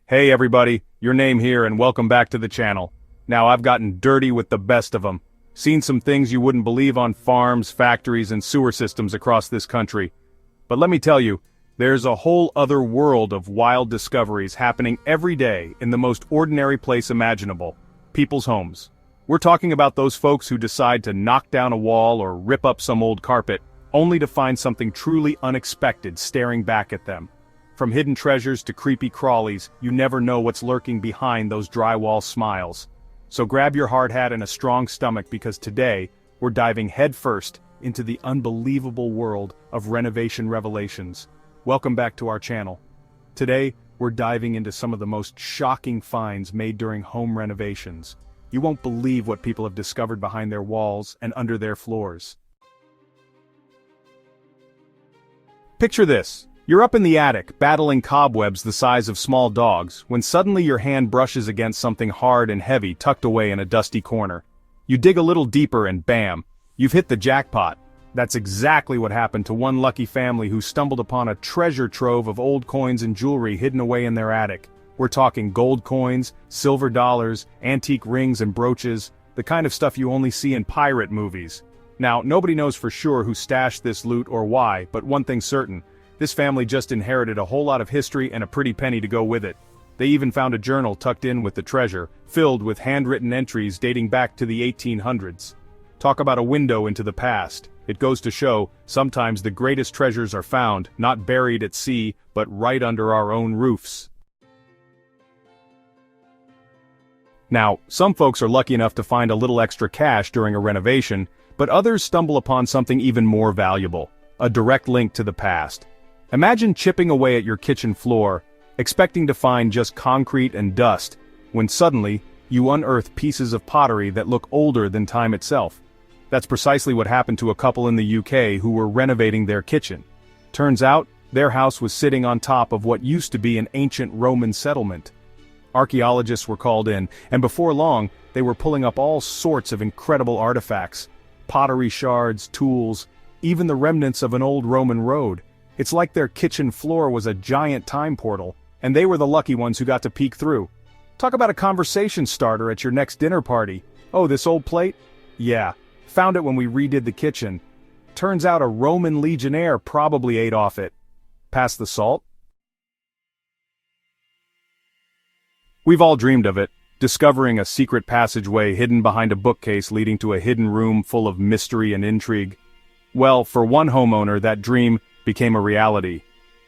Hey everybody, your name here and welcome back to the channel. Now I've gotten dirty with the best of them. Seen some things you wouldn't believe on farms, factories, and sewer systems across this country. But let me tell you, there's a whole other world of wild discoveries happening every day in the most ordinary place imaginable, people's homes. We're talking about those folks who decide to knock down a wall or rip up some old carpet, only to find something truly unexpected staring back at them. From hidden treasures to creepy crawlies, you never know what's lurking behind those drywall smiles. So grab your hard hat and a strong stomach because today, we're diving headfirst into the unbelievable world of renovation revelations. Welcome back to our channel. Today, we're diving into some of the most shocking finds made during home renovations. You won't believe what people have discovered behind their walls and under their floors. Picture this. You're up in the attic, battling cobwebs the size of small dogs, when suddenly your hand brushes against something hard and heavy tucked away in a dusty corner. You dig a little deeper and bam, you've hit the jackpot. That's exactly what happened to one lucky family who stumbled upon a treasure trove of old coins and jewelry hidden away in their attic. We're talking gold coins, silver dollars, antique rings and brooches, the kind of stuff you only see in pirate movies. Now, nobody knows for sure who stashed this loot or why, but one thing's certain. This family just inherited a whole lot of history and a pretty penny to go with it. They even found a journal tucked in with the treasure, filled with handwritten entries dating back to the 1800s. Talk about a window into the past. It goes to show, sometimes the greatest treasures are found, not buried at sea, but right under our own roofs. Now, some folks are lucky enough to find a little extra cash during a renovation, but others stumble upon something even more valuable, a direct link to the past. Imagine chipping away at your kitchen floor, expecting to find just concrete and dust, when suddenly, you unearth pieces of pottery that look older than time itself. That's precisely what happened to a couple in the UK who were renovating their kitchen. Turns out, their house was sitting on top of what used to be an ancient Roman settlement. Archaeologists were called in, and before long, they were pulling up all sorts of incredible artifacts. Pottery shards, tools, even the remnants of an old Roman road. It's like their kitchen floor was a giant time portal, and they were the lucky ones who got to peek through. Talk about a conversation starter at your next dinner party. Oh, this old plate? Yeah, found it when we redid the kitchen. Turns out a Roman legionnaire probably ate off it. Pass the salt? We've all dreamed of it, discovering a secret passageway hidden behind a bookcase leading to a hidden room full of mystery and intrigue. Well, for one homeowner, that dream became a reality.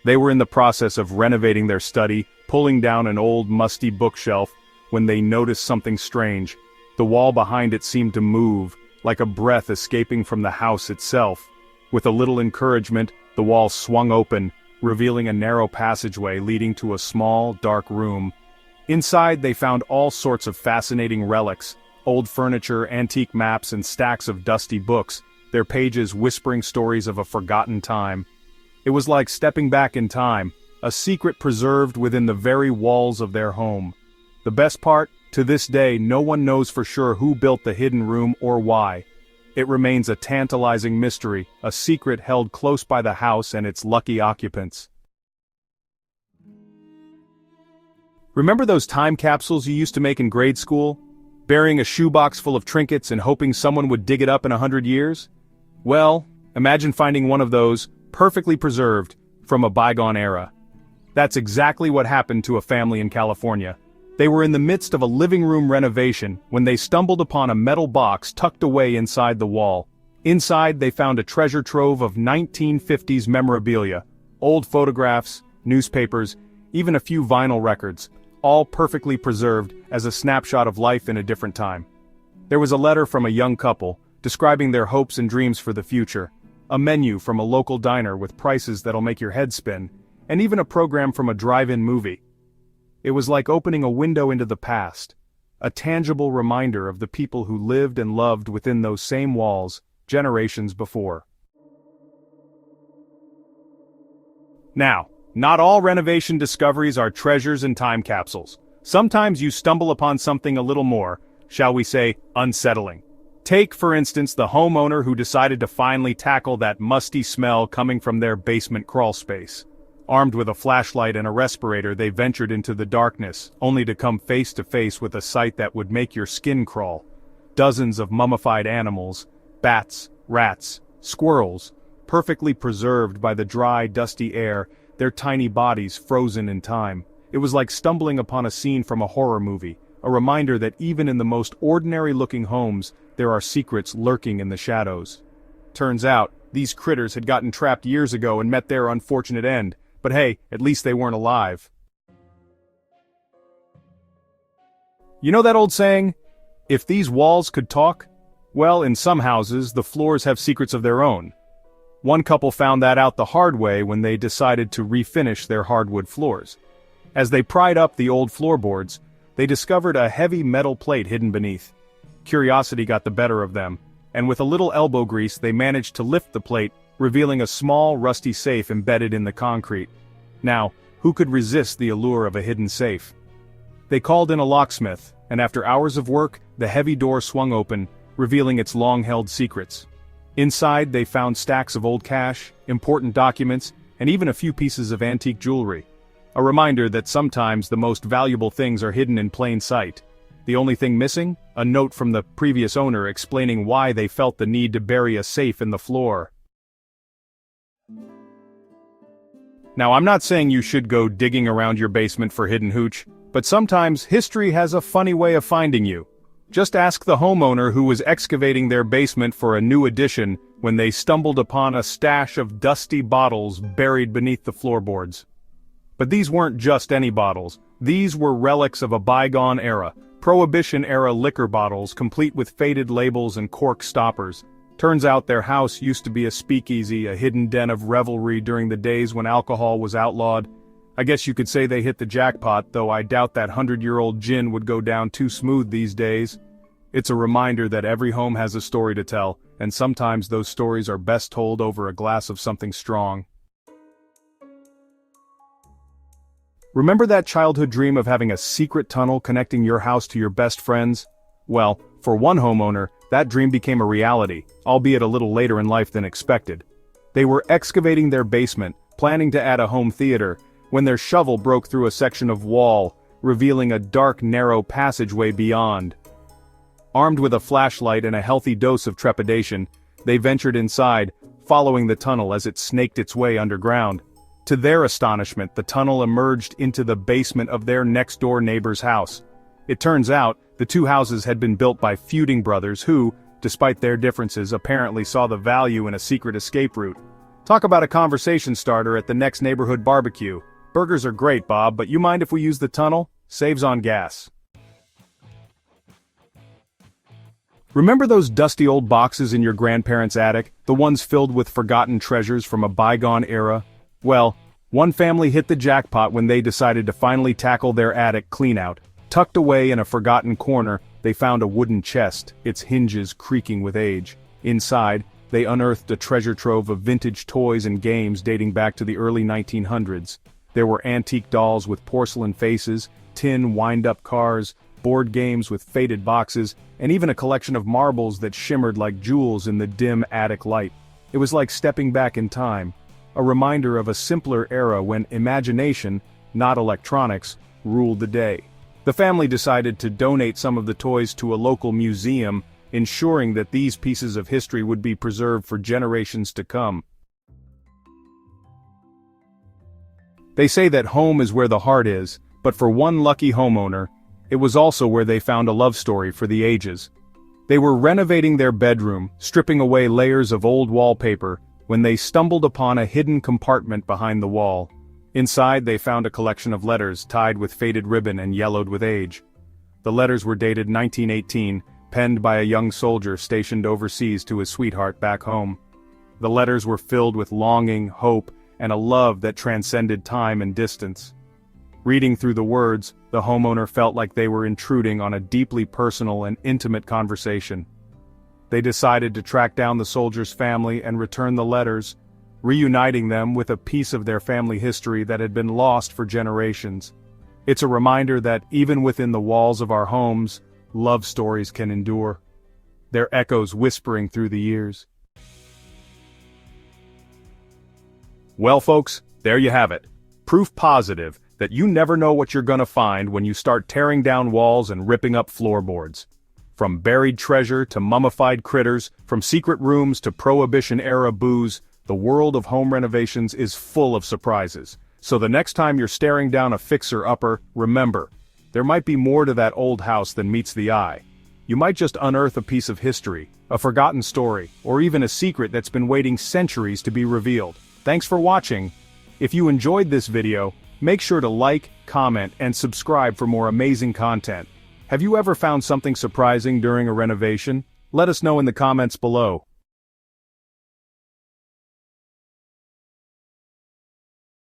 They were in the process of renovating their study, pulling down an old musty bookshelf, when they noticed something strange. The wall behind it seemed to move, like a breath escaping from the house itself. With a little encouragement, the wall swung open, revealing a narrow passageway leading to a small, dark room. Inside they found all sorts of fascinating relics, old furniture, antique maps, and stacks of dusty books, their pages whispering stories of a forgotten time. It was like stepping back in time, a secret preserved within the very walls of their home. The best part, to this day no one knows for sure who built the hidden room or why. It remains a tantalizing mystery, a secret held close by the house and its lucky occupants. Remember those time capsules you used to make in grade school? Burying a shoebox full of trinkets and hoping someone would dig it up in 100 years? Well, imagine finding one of those, perfectly preserved, from a bygone era. That's exactly what happened to a family in California. They were in the midst of a living room renovation when they stumbled upon a metal box tucked away inside the wall. Inside they found a treasure trove of 1950s memorabilia, old photographs, newspapers, even a few vinyl records, all perfectly preserved as a snapshot of life in a different time. There was a letter from a young couple, describing their hopes and dreams for the future, a menu from a local diner with prices that'll make your head spin, and even a program from a drive-in movie. It was like opening a window into the past, a tangible reminder of the people who lived and loved within those same walls, generations before. Now, not all renovation discoveries are treasures and time capsules. Sometimes you stumble upon something a little more, shall we say, unsettling. Take, for instance, the homeowner who decided to finally tackle that musty smell coming from their basement crawl space. Armed with a flashlight and a respirator, they ventured into the darkness, only to come face to face with a sight that would make your skin crawl. Dozens of mummified animals, bats, rats, squirrels, perfectly preserved by the dry, dusty air, their tiny bodies frozen in time. It was like stumbling upon a scene from a horror movie, a reminder that even in the most ordinary-looking homes, there are secrets lurking in the shadows. Turns out, these critters had gotten trapped years ago and met their unfortunate end, but hey, at least they weren't alive. You know that old saying, if these walls could talk? Well, in some houses, the floors have secrets of their own. One couple found that out the hard way when they decided to refinish their hardwood floors. As they pried up the old floorboards, they discovered a heavy metal plate hidden beneath. Curiosity got the better of them, and with a little elbow grease they managed to lift the plate, revealing a small, rusty safe embedded in the concrete. Now, who could resist the allure of a hidden safe? They called in a locksmith, and after hours of work, the heavy door swung open, revealing its long-held secrets. Inside, they found stacks of old cash, important documents, and even a few pieces of antique jewelry. A reminder that sometimes the most valuable things are hidden in plain sight. The only thing missing? A note from the previous owner explaining why they felt the need to bury a safe in the floor. Now, I'm not saying you should go digging around your basement for hidden hooch, but sometimes history has a funny way of finding you. Just ask the homeowner who was excavating their basement for a new addition when they stumbled upon a stash of dusty bottles buried beneath the floorboards. But these weren't just any bottles. These were relics of a bygone era, Prohibition-Era liquor bottles complete with faded labels and cork stoppers. Turns out their house used to be a speakeasy, a hidden den of revelry during the days when alcohol was outlawed. I guess you could say they hit the jackpot, though I doubt that 100-year-old gin would go down too smooth these days. It's a reminder that every home has a story to tell, and sometimes those stories are best told over a glass of something strong. Remember that childhood dream of having a secret tunnel connecting your house to your best friends? Well, for one homeowner, that dream became a reality, albeit a little later in life than expected. They were excavating their basement, planning to add a home theater, when their shovel broke through a section of wall, revealing a dark, narrow passageway beyond. Armed with a flashlight and a healthy dose of trepidation, they ventured inside, following the tunnel as it snaked its way underground. To their astonishment, the tunnel emerged into the basement of their next-door neighbor's house. It turns out, the two houses had been built by feuding brothers who, despite their differences, apparently saw the value in a secret escape route. Talk about a conversation starter at the next neighborhood barbecue. Burgers are great, Bob, but you mind if we use the tunnel? Saves on gas. Remember those dusty old boxes in your grandparents' attic, the ones filled with forgotten treasures from a bygone era? Well, one family hit the jackpot when they decided to finally tackle their attic cleanout. Tucked away in a forgotten corner, they found a wooden chest, its hinges creaking with age. Inside, they unearthed a treasure trove of vintage toys and games dating back to the early 1900s. There were antique dolls with porcelain faces, tin wind-up cars, board games with faded boxes, and even a collection of marbles that shimmered like jewels in the dim attic light. It was like stepping back in time, a reminder of a simpler era when imagination, not electronics, ruled the day. The family decided to donate some of the toys to a local museum, ensuring that these pieces of history would be preserved for generations to come. They say that home is where the heart is, but for one lucky homeowner, it was also where they found a love story for the ages. They were renovating their bedroom, stripping away layers of old wallpaper, when they stumbled upon a hidden compartment behind the wall. Inside they found a collection of letters tied with faded ribbon and yellowed with age. The letters were dated 1918, penned by a young soldier stationed overseas to his sweetheart back home. The letters were filled with longing, hope, and a love that transcended time and distance. Reading through the words, the homeowner felt like they were intruding on a deeply personal and intimate conversation. They decided to track down the soldier's family and return the letters, reuniting them with a piece of their family history that had been lost for generations. It's a reminder that even within the walls of our homes, love stories can endure, their echoes whispering through the years. Well folks, there you have it. Proof positive that you never know what you're gonna find when you start tearing down walls and ripping up floorboards. From buried treasure to mummified critters, from secret rooms to Prohibition-era booze, the world of home renovations is full of surprises. So the next time you're staring down a fixer-upper, remember, there might be more to that old house than meets the eye. You might just unearth a piece of history, a forgotten story, or even a secret that's been waiting centuries to be revealed. Thanks for watching. If you enjoyed this video, make sure to like, comment, and subscribe for more amazing content. Have you ever found something surprising during a renovation? Let us know in the comments below.